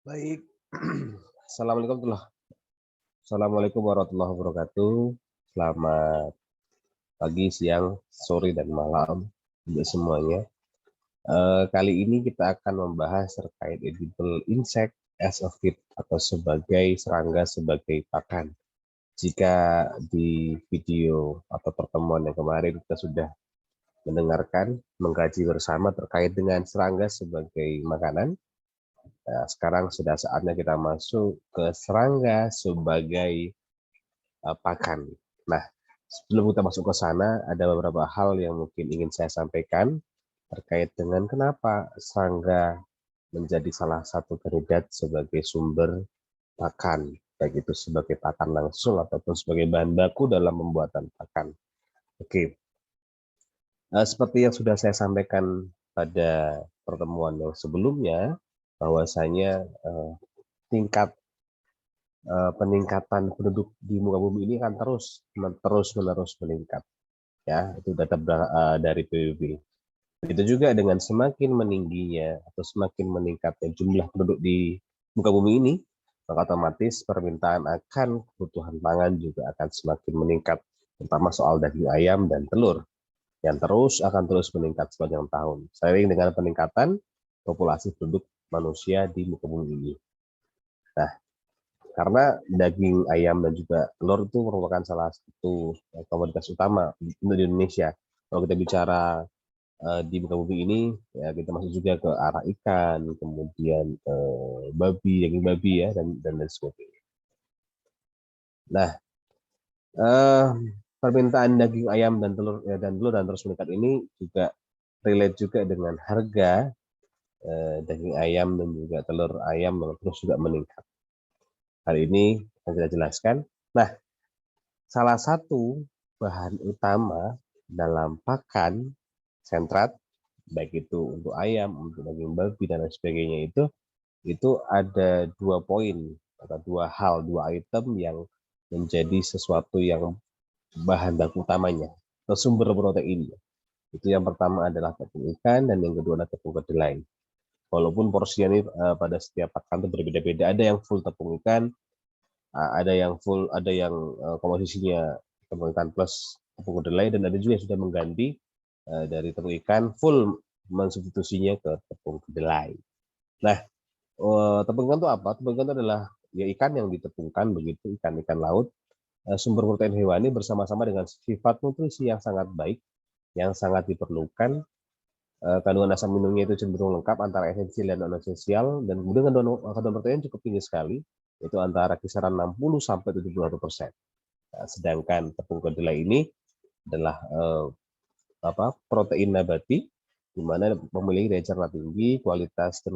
Baik. Assalamualaikum warahmatullahi wabarakatuh. Selamat pagi, siang, sore, dan malam untuk semuanya. Kali ini kita akan membahas terkait edible insect as a feed atau sebagai serangga sebagai pakan. Jika di video atau pertemuan yang kemarin kita sudah mendengarkan, mengkaji bersama terkait dengan serangga sebagai makanan. Nah, sekarang sudah saatnya kita masuk ke serangga sebagai pakan. Nah, sebelum kita masuk ke sana, ada beberapa hal yang mungkin ingin saya sampaikan terkait dengan kenapa serangga menjadi salah satu kandidat sebagai sumber pakan, baik itu sebagai pakan langsung ataupun sebagai bahan baku dalam pembuatan pakan. Oke, seperti yang sudah saya sampaikan pada pertemuan yang sebelumnya, bahwasanya tingkat peningkatan penduduk di muka bumi ini akan terus-menerus meningkat. Ya, itu data dari PBB. Begitu juga dengan semakin meningginya atau semakin meningkatnya jumlah penduduk di muka bumi ini, maka otomatis permintaan akan kebutuhan pangan juga akan semakin meningkat, terutama soal daging ayam dan telur yang akan terus meningkat sepanjang tahun. Seiring dengan peningkatan populasi penduduk manusia di muka bumi ini. Nah, karena daging ayam dan juga telur itu merupakan salah satu komoditas utama untuk di Indonesia. Kalau kita bicara di muka bumi ini, ya kita masuk juga ke arah ikan, kemudian daging babi ya, dan lain sebagainya. Nah, eh, permintaan daging ayam dan telur dan terus meningkat ini juga relate juga dengan harga daging ayam dan juga telur ayam yang terus juga meningkat. Hal ini akan kita jelaskan. Nah, salah satu bahan utama dalam pakan sentrat, baik itu untuk ayam, untuk daging babi, dan lain sebagainya itu ada 2 poin atau 2 hal, 2 item yang menjadi sesuatu yang bahan baku utamanya atau sumber protein. Itu yang pertama adalah tepung ikan dan yang kedua adalah tepung kedelai. Walaupun porsinya ini pada setiap pakan itu berbeda-beda, ada yang full tepung ikan, ada yang komposisinya tepung ikan plus tepung kedelai, dan ada juga yang sudah mengganti dari tepung ikan full mensubstitusinya ke tepung kedelai. Nah, tepung ikan itu apa? Tepung ikan itu adalah ya ikan yang ditepungkan begitu, ikan-ikan laut, sumber protein hewani bersama-sama dengan sifat nutrisi yang sangat baik, yang sangat diperlukan. Kandungan asam aminonya itu cenderung lengkap antara esensial dan non esensial, dan kemudian kandungan protein cukup tinggi sekali, itu antara kisaran 60 sampai 71%. Nah, sedangkan tepung kedelai ini adalah protein nabati, di mana memiliki daya cerna tinggi, kualitas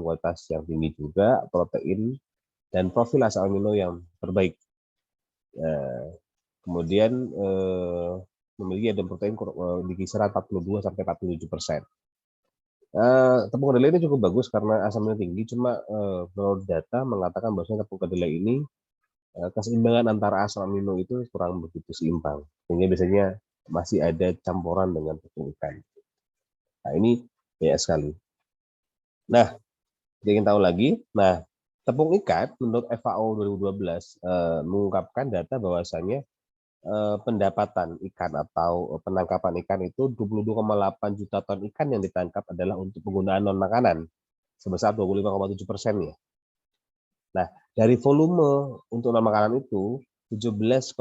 yang tinggi juga, protein dan profil asam amino yang terbaik. Kemudian memiliki ada protein di kisaran 42 sampai 47%. Tepung kedelai ini cukup bagus karena asamnya tinggi, cuma menurut data mengatakan bahwa tepung kedelai ini keseimbangan antara asam amino itu kurang begitu seimbang, sehingga biasanya masih ada campuran dengan tepung ikan. Nah, ini banyak sekali. Nah, ingin tahu lagi, tepung ikan menurut FAO 2012 mengungkapkan data bahwasannya pendapatan ikan atau penangkapan ikan itu 22,8 juta ton ikan yang ditangkap adalah untuk penggunaan non makanan sebesar 25,7% ya. Nah, dari volume untuk non makanan itu 17,9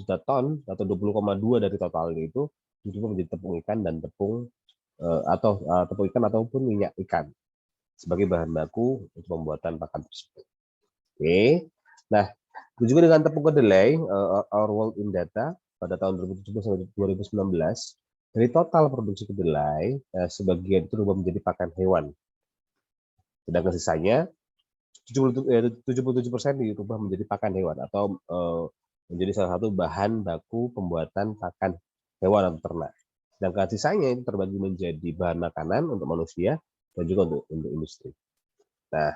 juta ton atau 20,2 dari totalnya itu menjadi tepung ikan dan tepung ikan ataupun minyak ikan sebagai bahan baku untuk pembuatan pakan tersebut. Oke. Nah, juga dengan tepung kedelai, Our World in Data pada tahun 2017 sampai 2019, dari total produksi kedelai, sebagian itu berubah menjadi pakan hewan. Sedangkan sisanya 77% dirubah menjadi pakan hewan atau menjadi salah satu bahan baku pembuatan pakan hewan atau ternak. Sedangkan sisanya itu terbagi menjadi bahan makanan untuk manusia dan juga untuk industri. Nah,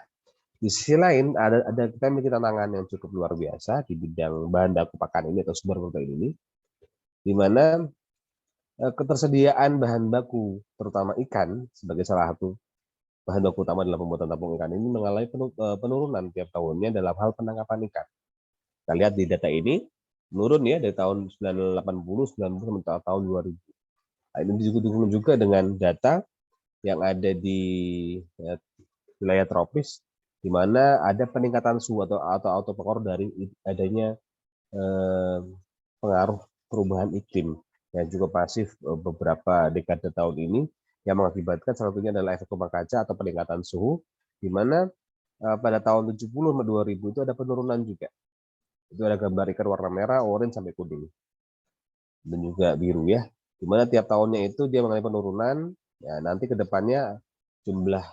di sisi lain kita memiliki tantangan yang cukup luar biasa di bidang bahan baku pakan ini atau sumber protein ini, di mana ketersediaan bahan baku terutama ikan sebagai salah satu bahan baku utama dalam pembuatan tepung ikan ini mengalami penurunan tiap tahunnya dalam hal penangkapan ikan. Kita lihat di data ini menurun ya dari tahun 1980, 90 sampai tahun 2000. Nah, ini didukung juga dengan data yang ada di wilayah tropis, di mana ada peningkatan suhu atau pengaruh dari adanya pengaruh perubahan iklim yang juga pasif beberapa dekade tahun ini, yang mengakibatkan salah satunya adalah efek rumah kaca atau peningkatan suhu, di mana pada tahun 70 sampai 2000 itu ada penurunan juga. Itu ada gambar ikan warna merah, orange sampai kuning, dan juga biru ya. Di mana tiap tahunnya itu dia mengalami penurunan. Ya, nanti ke depannya jumlah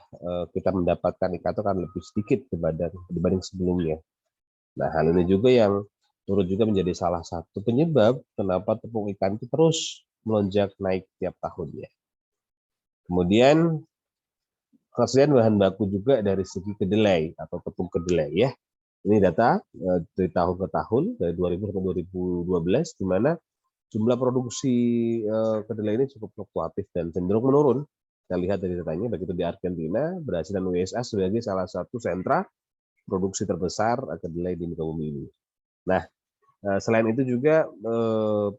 kita mendapatkan ikan itu akan lebih sedikit dibanding sebelumnya. Nah, hal ini juga yang turut juga menjadi salah satu penyebab kenapa tepung ikan itu terus melonjak naik tiap tahunnya. Kemudian ketersediaan bahan baku juga dari segi kedelai atau tepung kedelai ya. Ini data dari tahun ke tahun dari 2000 sampai 2012, di mana jumlah produksi kedelai ini cukup fluktuatif dan cenderung menurun. Kita lihat dari datanya, baik itu di Argentina, Brasil, dan USA sebagai salah satu sentra produksi terbesar kedelai di muka bumi ini. Nah, selain itu juga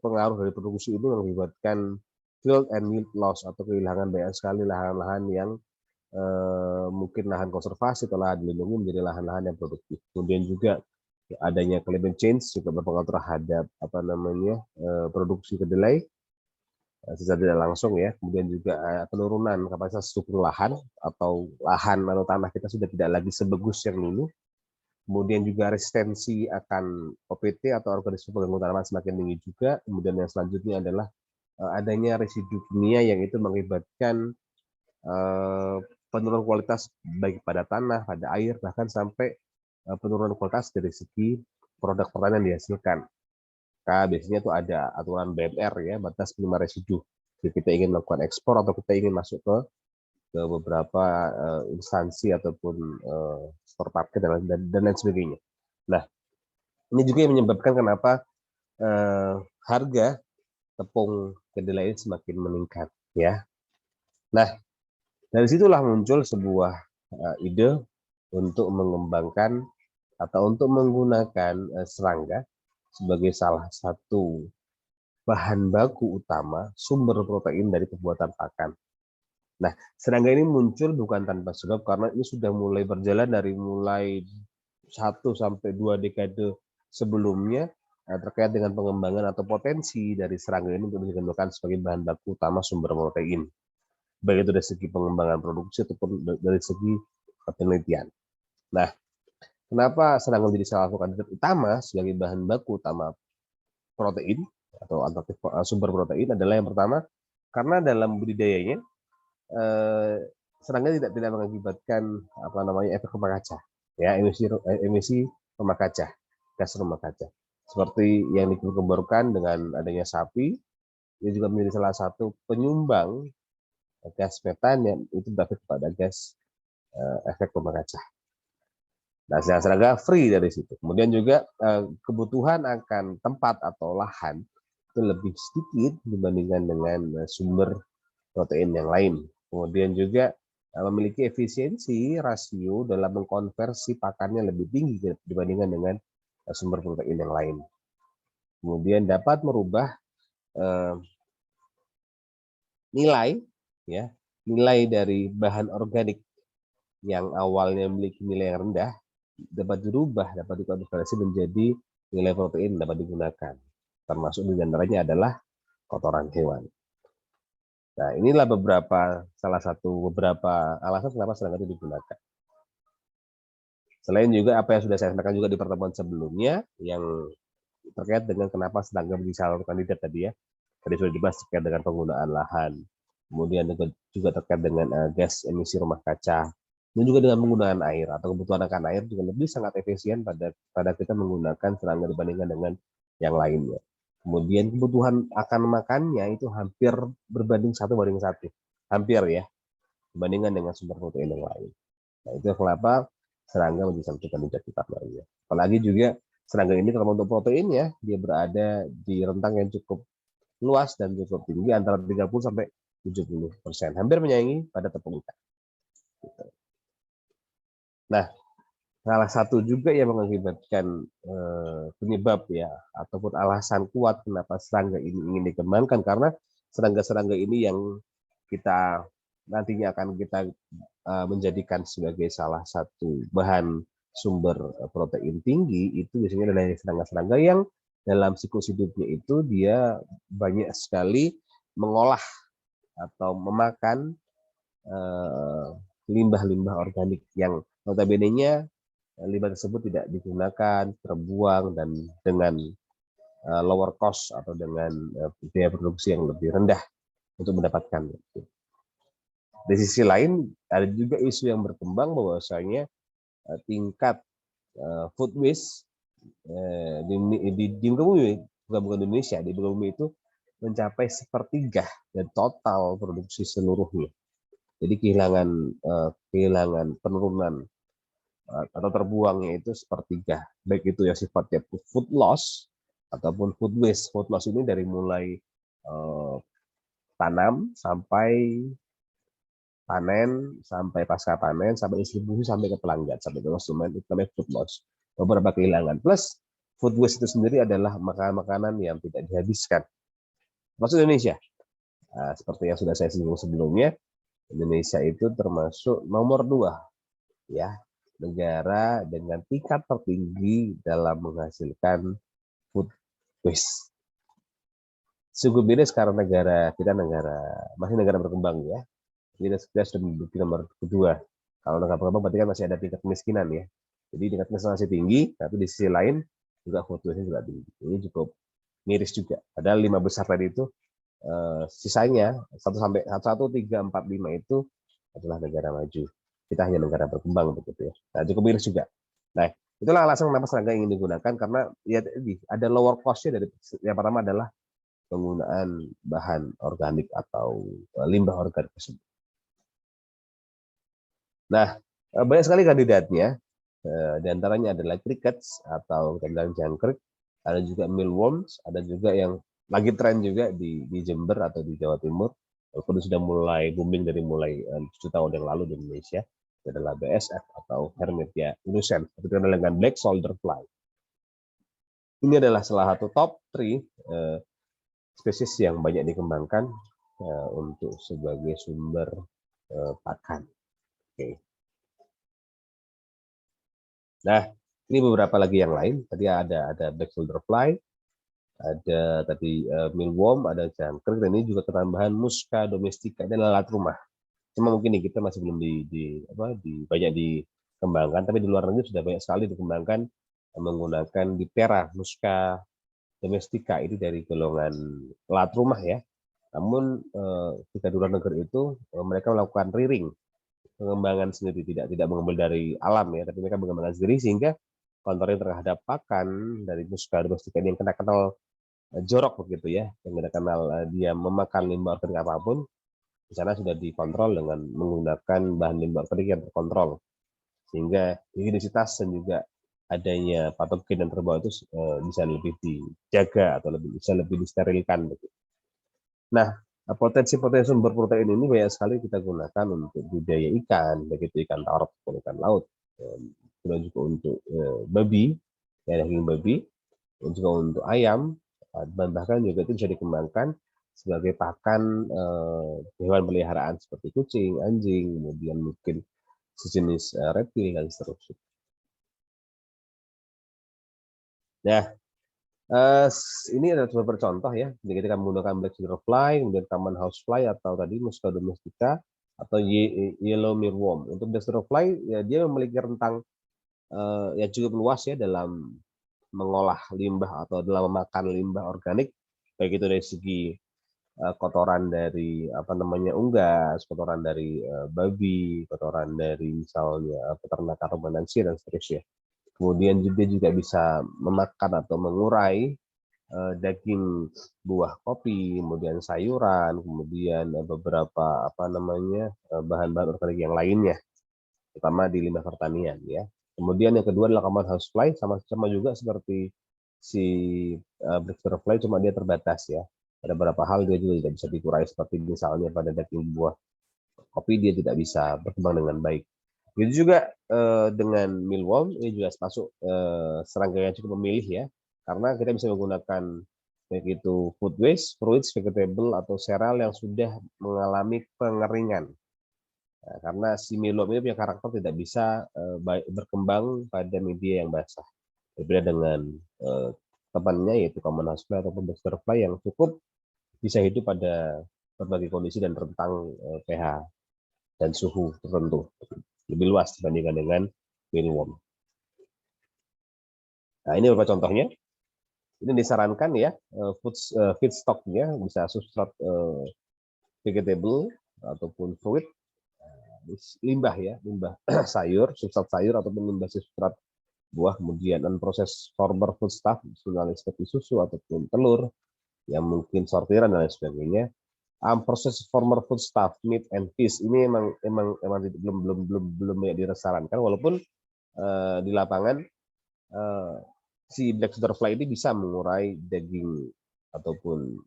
pengaruh dari produksi itu mengakibatkan field and yield loss atau kehilangan banyak sekali lahan-lahan yang mungkin lahan konservasi atau lahan dilindungi menjadi lahan-lahan yang produktif. Kemudian juga adanya climate change juga berpengaruh terhadap produksi kedelai secara tidak langsung ya. Kemudian juga penurunan kapasitas struktur lahan atau tanah kita sudah tidak lagi sebagus yang dulu. Kemudian juga resistensi akan OPT atau organisme pengganggu tanaman semakin tinggi juga. Kemudian yang selanjutnya adalah adanya residu kimia yang itu mengakibatkan penurunan kualitas baik pada tanah, pada air, bahkan sampai penurunan kualitas dari segi produk pertanian yang dihasilkan. Nah, biasanya itu ada aturan BMR ya, batas minimal residu. Jadi kita ingin melakukan ekspor atau kita ingin masuk ke beberapa instansi ataupun supermarket dan lain sebagainya. Nah, ini juga yang menyebabkan kenapa harga tepung kedelai semakin meningkat ya. Nah, dari situlah muncul sebuah ide untuk mengembangkan atau untuk menggunakan serangga sebagai salah satu bahan baku utama sumber protein dari pembuatan pakan. Nah, serangga ini muncul bukan tanpa sebab karena ini sudah mulai berjalan dari mulai 1 sampai 2 dekade sebelumnya terkait dengan pengembangan atau potensi dari serangga ini untuk digunakan sebagai bahan baku utama sumber protein. Baik itu dari segi pengembangan produksi ataupun dari segi penelitian. Nah, kenapa serangga menjadi salah satu kandidat utama sebagai bahan baku utama protein atau alternatif sumber protein adalah yang pertama, karena dalam budidayanya serangga tidak mengakibatkan efek rumah kaca ya, emisi rumah kaca, gas rumah kaca seperti yang dikeluarkan dengan adanya sapi. Ini juga menjadi salah satu penyumbang gas metan yang itu dapat kepada gas efek rumah kaca. Nah, serangga free dari situ. Kemudian juga kebutuhan akan tempat atau lahan itu lebih sedikit dibandingkan dengan sumber protein yang lain. Kemudian juga memiliki efisiensi rasio dalam mengkonversi pakannya lebih tinggi dibandingkan dengan sumber protein yang lain. Kemudian dapat merubah nilai dari bahan organik yang awalnya memiliki nilai yang rendah dapat dikonversi menjadi nilai protein dapat digunakan. Termasuk di antaranya adalah kotoran hewan. Nah, inilah beberapa alasan kenapa serangga itu digunakan. Selain juga apa yang sudah saya sampaikan juga di pertemuan sebelumnya yang terkait dengan kenapa serangga menjadi salah satu kandidat tadi ya. Tadi sudah dibahas terkait dengan penggunaan lahan, kemudian juga terkait dengan gas emisi rumah kaca, dan juga dengan penggunaan air atau kebutuhan akan air juga lebih sangat efisien pada kita menggunakan serangga dibandingkan dengan yang lainnya. Kemudian kebutuhan akan makannya itu hampir berbanding 1 banding 1, hampir ya, dibandingkan dengan sumber protein yang lain. Nah, itu kenapa serangga menjadi satu kandidat utamanya. Apalagi juga serangga ini kalau untuk proteinnya dia berada di rentang yang cukup luas dan cukup tinggi antara 30 sampai 70%, hampir menyaingi pada tepung ikan. Nah, salah satu juga yang mengakibatkan penyebab ya ataupun alasan kuat kenapa serangga ini ingin dikembangkan, karena serangga-serangga ini yang kita nantinya akan kita menjadikan sebagai salah satu bahan sumber protein tinggi, itu biasanya adalah serangga-serangga yang dalam siklus hidupnya itu dia banyak sekali mengolah atau memakan limbah-limbah organik yang notabene-nya limbah tersebut tidak digunakan, terbuang, dan dengan lower cost atau dengan biaya produksi yang lebih rendah untuk mendapatkan. Di sisi lain, ada juga isu yang berkembang bahwasanya tingkat food waste di muka bumi, bukan Indonesia, di muka bumi itu mencapai 1/3 dari total produksi seluruhnya. Jadi kehilangan penurunan atau terbuangnya itu 1/3, baik itu ya sifatnya food loss ataupun food waste. Food loss ini dari mulai tanam sampai panen, sampai pasca panen, sampai distribusi, sampai ke pelanggan, sampai ke konsumen, itu namanya food loss. Beberapa kehilangan. Plus food waste itu sendiri adalah makanan-makanan yang tidak dihabiskan. Masuk Indonesia. Nah, seperti yang sudah saya singgung sebelumnya, Indonesia itu termasuk nomor 2 ya, negara dengan tingkat tertinggi dalam menghasilkan food waste. Sungguh beda sekarang kita masih negara berkembang ya. Kita sudah menduduki nomor kedua. Kalau negara berkembang berarti kan masih ada tingkat kemiskinan ya. Jadi tingkat kemiskinan masih tinggi, tapi di sisi lain juga food waste-nya juga tinggi. Ini cukup miris juga. Padahal 5 besar tadi itu sisanya 1 sampai 1, 3, 4, 5 itu adalah negara maju. Kita hanya negara berkembang begitu ya. Nah, cukup miris juga. Nah, itulah alasan kenapa serangga ingin digunakan, karena ya ada lower cost-nya. Dari yang pertama adalah penggunaan bahan organik atau limbah organik tersebut. Nah, banyak sekali kandidatnya. Di antaranya adalah crickets atau kandang jangkrik, ada juga mealworms, ada juga yang lagi tren juga di Jember atau di Jawa Timur, walaupun sudah mulai booming dari mulai 7 tahun yang lalu di Indonesia, adalah BSF atau Hermetia lucens, dikenal dengan black soldier fly. Ini adalah salah satu top 3 spesies yang banyak dikembangkan untuk sebagai sumber pakan. Oke. Nah, ini beberapa lagi yang lain. Tadi ada black soldier fly, ada tadi mealworm, ada jangkrik, dan ini juga ketambahan musca domestica, dan lalat rumah. Cuma mungkin kita masih belum banyak dikembangkan, tapi di luar negeri sudah banyak sekali dikembangkan menggunakan diptera musca domestica, ini dari golongan lalat rumah ya. Namun jika di luar negeri itu mereka melakukan rearing, pengembangan sendiri, tidak mengambil dari alam ya, tapi mereka mengembangkan sendiri, sehingga kontrolnya terhadap pakan dari musca domestica ini yang kenal jorok begitu ya, yang kita kenal dia memakan limbah organik apapun, di sana sudah dikontrol dengan menggunakan bahan limbah organik yang terkontrol, sehingga higienitas dan juga adanya patogen yang terbawa itu bisa lebih dijaga atau bisa lebih disterilkan begitu. Nah, potensi-potensi sumber protein ini banyak sekali kita gunakan untuk budidaya ikan, baik itu ikan tawar maupun ikan laut, dan juga untuk babi, ya, daging babi, dan juga untuk ayam, dan bahkan juga itu bisa dikembangkan sebagai pakan hewan peliharaan seperti kucing, anjing, kemudian mungkin sejenis reptil dan seterusnya. Nah, ini adalah beberapa contoh ya. Jadi kita menggunakan black soldier fly, kemudian common house fly atau tadi musca domestica atau yellow mealworm. Untuk black soldier fly ya, dia memiliki rentang yang cukup luas ya dalam mengolah limbah atau dalam memakan limbah organik, baik itu dari segi kotoran dari unggas, kotoran dari babi, kotoran dari misalnya peternakan ruminansia dan seterusnya. Kemudian juga bisa memakan atau mengurai daging buah kopi, kemudian sayuran, kemudian beberapa bahan-bahan organik yang lainnya, terutama di limbah pertanian ya. Kemudian yang kedua adalah common housefly, sama juga seperti si black soldier fly, cuma dia terbatas ya. Ada beberapa hal dia juga tidak bisa dikurai, seperti misalnya pada daging buah kopi dia tidak bisa berkembang dengan baik. Begitu juga dengan mealworm, ini juga masuk serangga yang cukup memilih ya, karena kita bisa menggunakan baik itu food waste, fruits, vegetable, atau sereal yang sudah mengalami pengeringan. Nah, karena si mealworm ini punya karakter tidak bisa berkembang pada media yang basah. Berbeda dengan temannya yaitu common housefly ataupun butterfly yang cukup bisa hidup pada berbagai kondisi dan rentang pH dan suhu tertentu. Lebih luas dibandingkan dengan mealworm. Nah, ini beberapa contohnya. Ini disarankan ya, feedstocknya bisa substrat vegetable ataupun fruit, limbah ya, limbah sayur, substrat sayur ataupun limbah substrat buah, kemudian unprocessed former foodstuff, misalnya seperti susu ataupun telur, yang mungkin sortiran dan lain sebagainya. Unprocessed former foodstuff, meat and fish ini emang belum disarankan, walaupun di lapangan si black butterfly ini bisa mengurai daging ataupun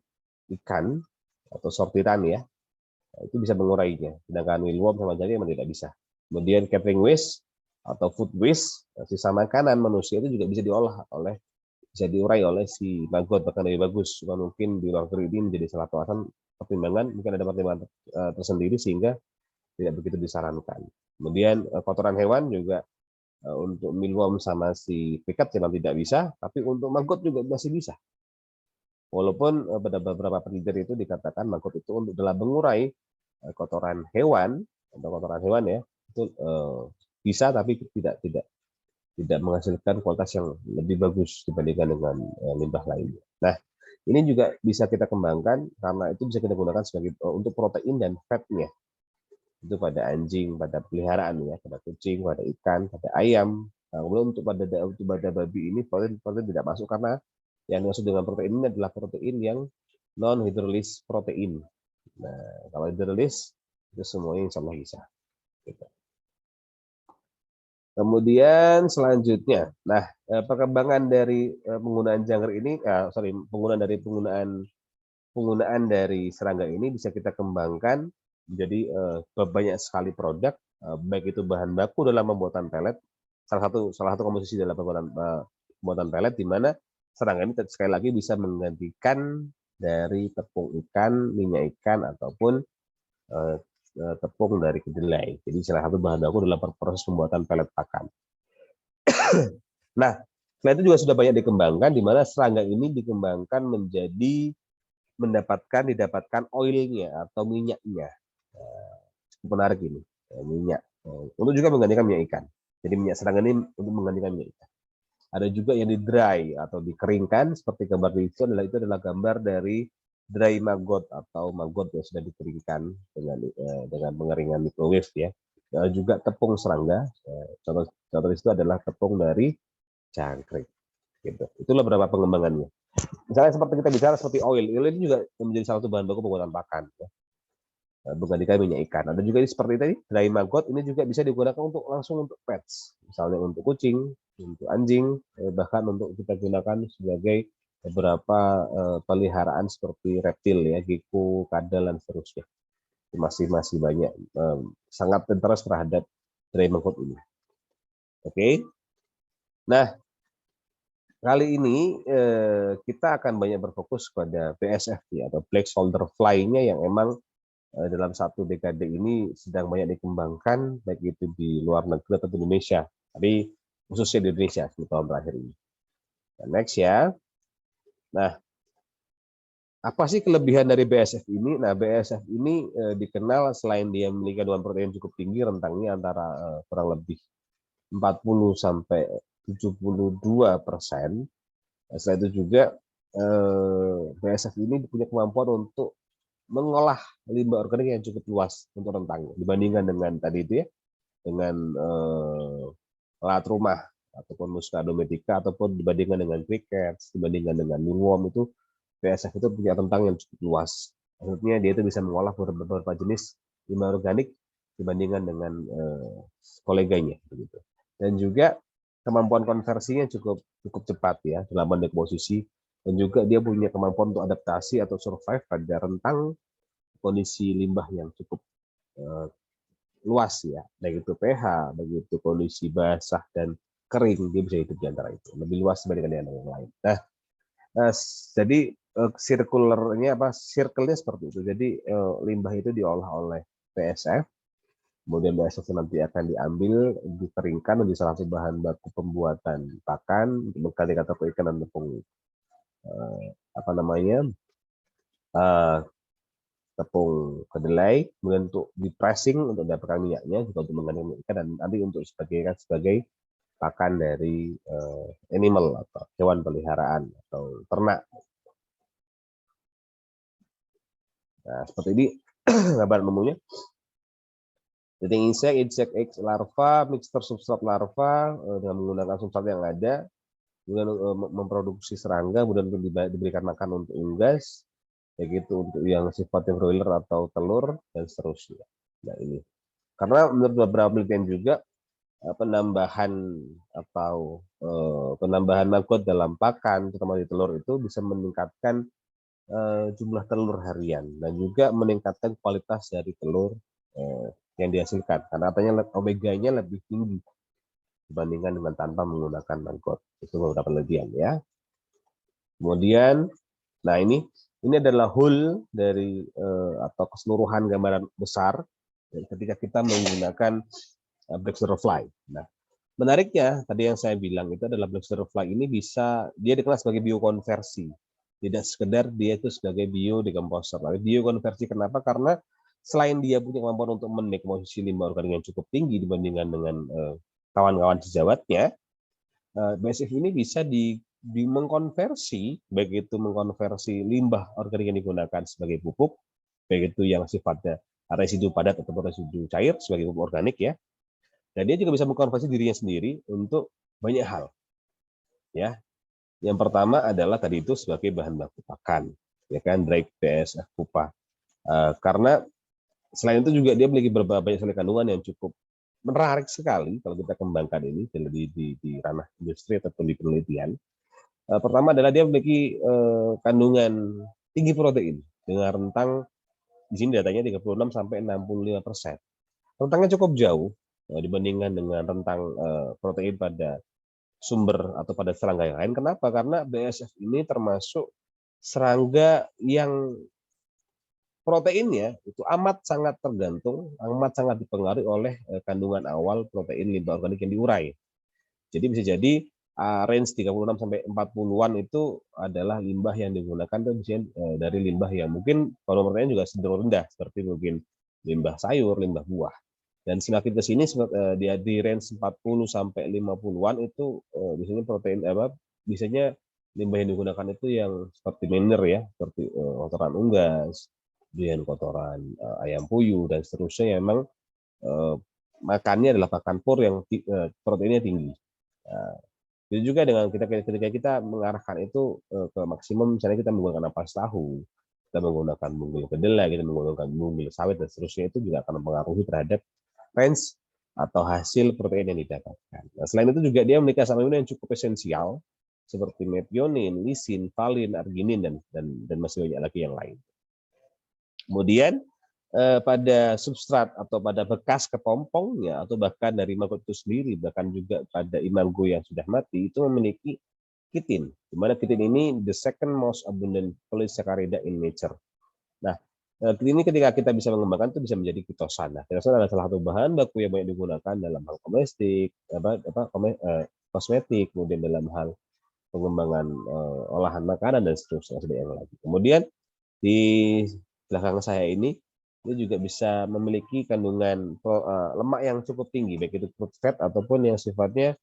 ikan atau sortiran ya, itu bisa mengurainya. Sedangkan mealworm sama jadi memang tidak bisa. Kemudian catering waste atau food waste, sisa makanan manusia itu juga bisa diolah bisa diurai oleh si maggot, bahkan lebih bagus. Cuma mungkin di luar negeri ini menjadi salah satu alasan pertimbangan, mungkin ada pertimbangan tersendiri sehingga tidak begitu disarankan. Kemudian kotoran hewan juga untuk mealworm sama si pikat memang tidak bisa, tapi untuk maggot juga masih bisa. Walaupun pada beberapa penelitian itu dikatakan maggot itu untuk dalam mengurai kotoran hewan atau kotoran hewan ya itu bisa, tapi tidak menghasilkan kualitas yang lebih bagus dibandingkan dengan limbah lainnya. Nah, ini juga bisa kita kembangkan karena itu bisa kita gunakan sebagai untuk protein dan fatnya. Itu pada anjing, pada peliharaan ya, pada kucing, pada ikan, pada ayam. Nah, kemudian untuk pada babi ini protein tidak masuk karena yang dimaksud dengan protein ini adalah protein yang non hidrolis protein. Nah, kalau hidrolis itu semuanya insya Allah bisa. Gitu. Kemudian selanjutnya, nah perkembangan dari penggunaan jangkar ini, penggunaan dari serangga ini bisa kita kembangkan menjadi banyak sekali produk, baik itu bahan baku dalam pembuatan pelet, salah satu komposisi dalam pembuatan pelet, di mana serangga ini sekali lagi bisa menggantikan dari tepung ikan, minyak ikan, ataupun tepung dari kedelai. Jadi salah satu bahan baku dalam proses pembuatan pelet pakan. Nah, selain itu juga sudah banyak dikembangkan, di mana serangga ini dikembangkan menjadi didapatkan oilnya atau minyaknya. Cukup menarik ini, minyak. Untuk juga menggantikan minyak ikan. Jadi minyak serangga ini untuk menggantikan minyak ikan. Ada juga yang di dry atau dikeringkan, seperti gambar itu adalah gambar dari dry maggot atau maggot yang sudah dikeringkan dengan pengeringan microwave ya. Juga tepung serangga, contoh itu adalah tepung dari jangkrik. Gitu. Itulah beberapa pengembangannya. Misalnya seperti kita bicara seperti oil ini juga menjadi salah satu bahan baku pembuatan pakan. Ya. Menggantikan minyak ikan. Ada juga seperti tadi dry maggot ini juga bisa digunakan langsung untuk pets, misalnya untuk kucing, untuk anjing, bahkan untuk kita gunakan sebagai beberapa peliharaan seperti reptil ya, gecko, kadal dan seterusnya. Masih banyak sangat interest terhadap dry maggot ini. Oke. Nah, kali ini kita akan banyak berfokus pada BSFP atau black shoulder fly-nya yang emang dalam satu dekade ini sedang banyak dikembangkan, baik itu di luar negeri atau di Indonesia, tapi khususnya di Indonesia 10 tahun terakhir ini. Nah, next ya. Nah, apa sih kelebihan dari BSF ini? Nah, BSF ini dikenal selain dia memiliki kandungan protein cukup tinggi, rentangnya antara kurang lebih 40 sampai 72%. Selain itu juga BSF ini punya kemampuan untuk mengolah limbah organik yang cukup luas untuk rentangnya dibandingkan dengan tadi itu ya, dengan alat rumah ataupun Musca dometica, ataupun dibandingkan dengan crickets, dibandingkan dengan mealworm, itu BSF itu punya rentang yang cukup luas. Maksudnya dia itu bisa mengolah beberapa jenis limbah organik dibandingkan dengan koleganya begitu. Dan juga kemampuan konversinya cukup cepat ya dalam dekomposisi, dan juga dia punya kemampuan untuk adaptasi atau survive pada rentang kondisi limbah yang cukup luas ya, baik itu pH, baik itu kondisi basah dan kering, dia bisa hidup di antara itu, lebih luas dibandingkan dengan yang lain. Nah, jadi circle-nya seperti itu. Jadi limbah itu diolah oleh BASF, kemudian BASF nanti akan diambil, dikeringkan menjadi salah satu bahan baku pembuatan pakan, berkali kata ikan dan tepung tepung kedelai, kemudian untuk di pressing untuk dapatkan minyaknya, juga untuk mengandung ikan, dan nanti untuk sebagai pakan dari animal atau hewan peliharaan atau ternak. Nah, seperti ini gambar umumnya. Jadi insect eggs larva, mixture substrat larva dengan menggunakan substrat yang ada, kemudian memproduksi serangga, kemudian diberikan makan untuk unggas, kayak gitu untuk yang sifatnya broiler atau telur dan seterusnya. Nah ini karena menurut beberapa penelitian juga penambahan maggot dalam pakan terutama di telur itu bisa meningkatkan jumlah telur harian dan juga meningkatkan kualitas dari telur yang dihasilkan karena katanya omeganya lebih tinggi dibandingkan dengan tanpa menggunakan maggot. Itu beberapa penelitian ya. Kemudian, nah ini adalah whole dari atau keseluruhan gambaran besar ketika kita menggunakan black butterfly. Nah, menariknya tadi yang saya bilang itu adalah black butterfly ini dia dikenal sebagai biokonversi. Tidak sekedar dia itu sebagai biodecomposer. Tapi biokonversi kenapa? Karena selain dia punya kemampuan untuk mendekomposisi limbah organik yang cukup tinggi dibandingkan dengan kawan-kawan sejawatnya, BASF ini bisa mengkonversi, baik itu mengkonversi limbah organik yang digunakan sebagai pupuk, baik itu yang sifatnya residu padat atau residu cair sebagai pupuk organik ya. Dan dia juga bisa mengkonversi dirinya sendiri untuk banyak hal. Ya. Yang pertama adalah tadi itu sebagai bahan baku pakan, ya kan, dried BASF Pupa. Karena selain itu juga dia memiliki banyak sekali kandungan yang cukup menarik sekali kalau kita kembangkan ini di ranah industri ataupun di penelitian. Pertama adalah dia memiliki kandungan tinggi protein dengan rentang di sini datanya 36 sampai 65%. Rentangnya cukup jauh dibandingkan dengan rentang protein pada sumber atau pada serangga yang lain. Kenapa? Karena BASF ini termasuk serangga yang proteinnya itu amat sangat tergantung, amat sangat dipengaruhi oleh kandungan awal protein limbah organik yang diurai. Jadi bisa jadi range 36 sampai 40-an itu adalah limbah yang digunakan itu misalnya dari limbah yang mungkin volume proteinnya juga cenderung rendah seperti mungkin limbah sayur, limbah buah. Dan semakin ke sini dia di range 40 sampai 50-an itu biasanya protein biasanya limbah yang digunakan itu yang seperti manure ya, seperti kotoran unggas, kemudian kotoran ayam puyuh dan seterusnya yang memang makannya adalah pakan pur yang proteinnya tinggi. Nah, itu juga dengan ketika kita mengarahkan itu ke maksimum, misalnya kita menggunakan ampas tahu, kita menggunakan mungil kedelai, kita menggunakan mungil sawit dan seterusnya, itu juga akan mempengaruhi terhadap range atau hasil protein yang didapatkan. Nah, selain itu juga dia memiliki asam amino yang cukup esensial seperti methionine, lisin, valin, arginin dan masih banyak lagi yang lain. Kemudian pada substrat atau pada bekas kepompongnya atau bahkan dari maggot itu sendiri, bahkan juga pada imago yang sudah mati itu memiliki kitin, di mana kitin ini the second most abundant polysaccharide in nature. Nah, ini ketika kita bisa mengembangkan itu bisa menjadi ketosan. Nah, ketosan adalah salah satu bahan baku yang banyak digunakan dalam hal kosmetik, kemudian dalam hal pengembangan olahan makanan dan seterusnya yang lagi. Kemudian di belakang saya ini dia juga bisa memiliki kandungan lemak yang cukup tinggi, baik itu food fat ataupun yang sifatnya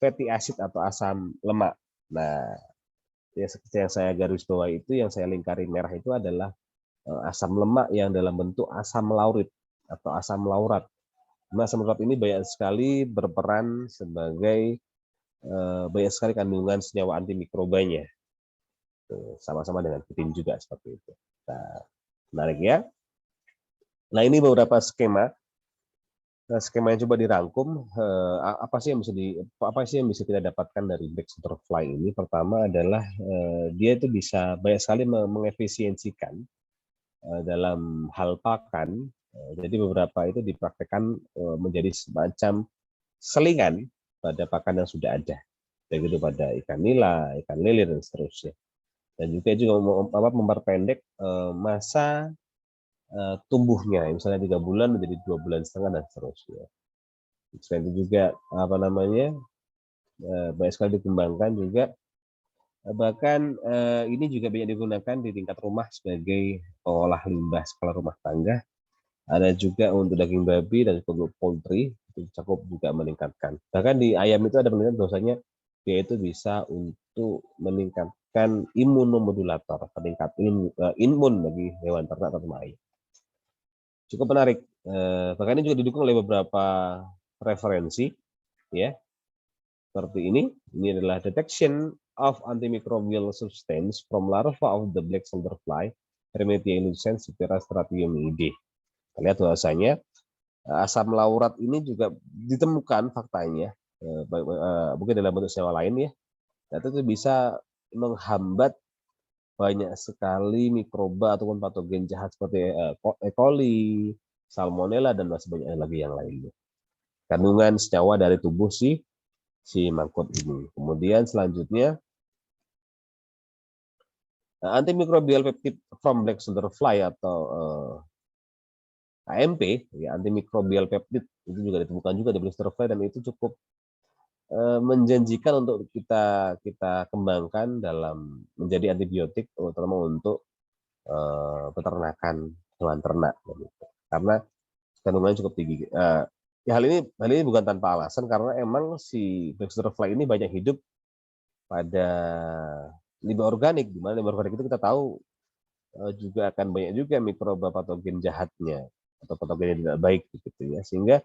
fatty acid atau asam lemak. Nah, yang saya garis bawah itu, yang saya lingkari merah itu adalah asam lemak yang dalam bentuk asam laurit atau asam laurat. Nah, asam laurat ini banyak sekali berperan sebagai banyak sekali kandungan senyawa antimikrobanya. Sama-sama dengan kitin juga seperti itu. Nah, menarik ya. Nah, ini beberapa skema yang coba dirangkum. Apa sih yang bisa kita dapatkan dari black butterfly ini? Pertama adalah dia itu bisa banyak sekali mengefisiensikan dalam hal pakan Jadi beberapa itu dipraktekkan menjadi semacam selingan pada pakan yang sudah ada, begitu pada ikan nila, ikan lele dan seterusnya. Dan juga memperpendek masa tumbuhnya, misalnya 3 bulan menjadi 2,5 bulan dan seterusnya. Selain itu juga banyak sekali dikembangkan juga, bahkan ini juga banyak digunakan di tingkat rumah sebagai pengolah limbah skala rumah tangga. Ada juga untuk daging babi dan untuk poultry, itu cukup juga meningkatkan. Bahkan di ayam itu ada penelitian bahwasanya dia itu bisa untuk meningkatkan imunomodulator, meningkat imun bagi hewan ternak atau ayam. Cukup menarik. Bahkan ini juga didukung oleh beberapa referensi, ya. Seperti ini adalah detection of antimicrobial substance from larva of the black soldier fly, Hermetia illucens, Stratium. Lihat bahwasanya asam laurat ini juga ditemukan faktanya, mungkin dalam bentuk senyawa lain ya, dan itu bisa menghambat banyak sekali mikroba ataupun patogen jahat seperti E. coli, salmonella dan masih banyak lagi yang lainnya. Kandungan senyawa dari tubuh si mangkut ini. Kemudian selanjutnya antimicrobial peptide from black soldier fly atau AMP, ya, antimicrobial peptide itu juga ditemukan juga di black soldier fly, dan itu cukup menjanjikan untuk kita kembangkan dalam menjadi antibiotik, terutama untuk peternakan hewan ternak, gitu. Karena kandungannya cukup tinggi. Ya, hal ini bukan tanpa alasan, karena emang si black soldier fly ini banyak hidup pada limbah organik, di mana limbah organik itu kita tahu juga akan banyak juga mikroba patogen jahatnya atau patogen yang tidak baik, gitu ya. Sehingga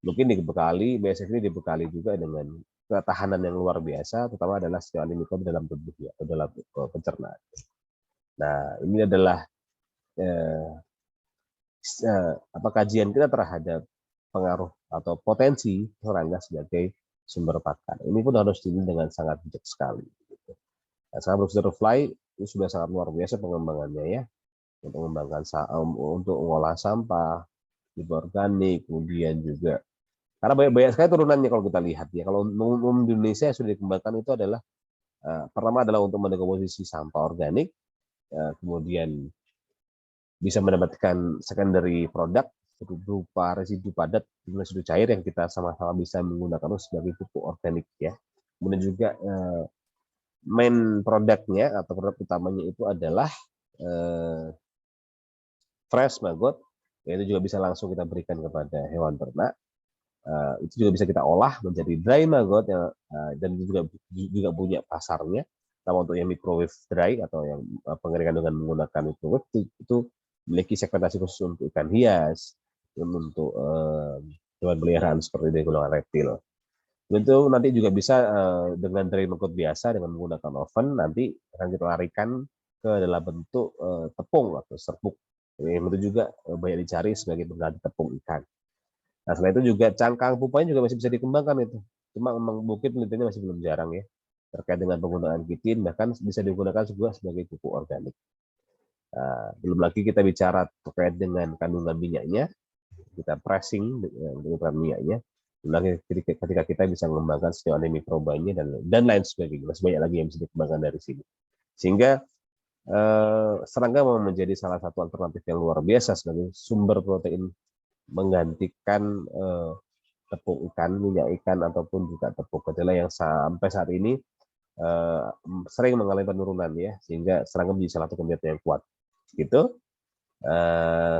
mungkin BASF ini dibekali juga dengan ketahanan yang luar biasa, terutama adalah senyawa antimikroba dalam tubuhnya atau dalam pencernaan. Nah, ini adalah kajian kita terhadap pengaruh atau potensi serangga sebagai sumber pakan. Ini pun harus dilihat dengan sangat bijak sekali. Nah, sekarang butterfly itu sudah sangat luar biasa pengembangannya, ya, untuk mengembangkan untuk mengolah sampah, limbah organik, kemudian juga karena banyak sekali turunannya kalau kita lihat, ya. Kalau umum di Indonesia yang sudah dikembangkan itu adalah pertama adalah untuk mendekomposisi sampah organik, kemudian bisa mendapatkan secondary product berupa residu padat, residu cair yang kita sama-sama bisa menggunakan sebagai pupuk organik, ya. Kemudian juga main produknya atau produk utamanya itu adalah fresh maggot, yaitu juga bisa langsung kita berikan kepada hewan ternak. Itu juga bisa kita olah menjadi dry maggot, dan juga punya pasarnya. Sama untuk yang microwave dry atau yang pengeringan dengan menggunakan microwave itu memiliki segmentasi khusus untuk ikan hias, untuk hewan peliharaan seperti di golongan reptil. Itu nanti juga bisa dengan dry maggot biasa dengan menggunakan oven, nanti akan kita larikan ke dalam bentuk tepung atau serbuk. Yang itu juga banyak dicari sebagai pengganti tepung ikan. Nah, selain itu juga cangkang pupanya juga masih bisa dikembangkan itu. Cuma memang mungkin penelitiannya masih belum jarang, ya, terkait dengan penggunaan kitin, bahkan bisa digunakan juga sebagai pupuk organik. Nah, belum lagi kita bicara terkait dengan kandungan minyaknya, kita pressing dengan minyaknya. Belum lagi ketika kita bisa mengembangkan senyawa antimikrobanya dan lain sebagainya. Masih banyak lagi yang bisa dikembangkan dari sini. Sehingga serangga memang menjadi salah satu alternatif yang luar biasa sebagai sumber protein menggantikan tepung ikan, minyak ikan, ataupun juga tepung kedelai yang sampai saat ini sering mengalami penurunan, ya, sehingga serangga menjadi salah satu kandidat yang kuat. Gitu.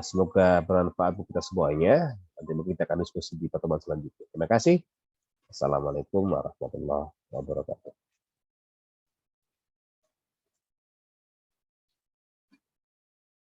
Semoga bermanfaat untuk kita semuanya. Nanti mungkin kita akan diskusi di pertemuan selanjutnya. Terima kasih. Assalamualaikum warahmatullahi wabarakatuh.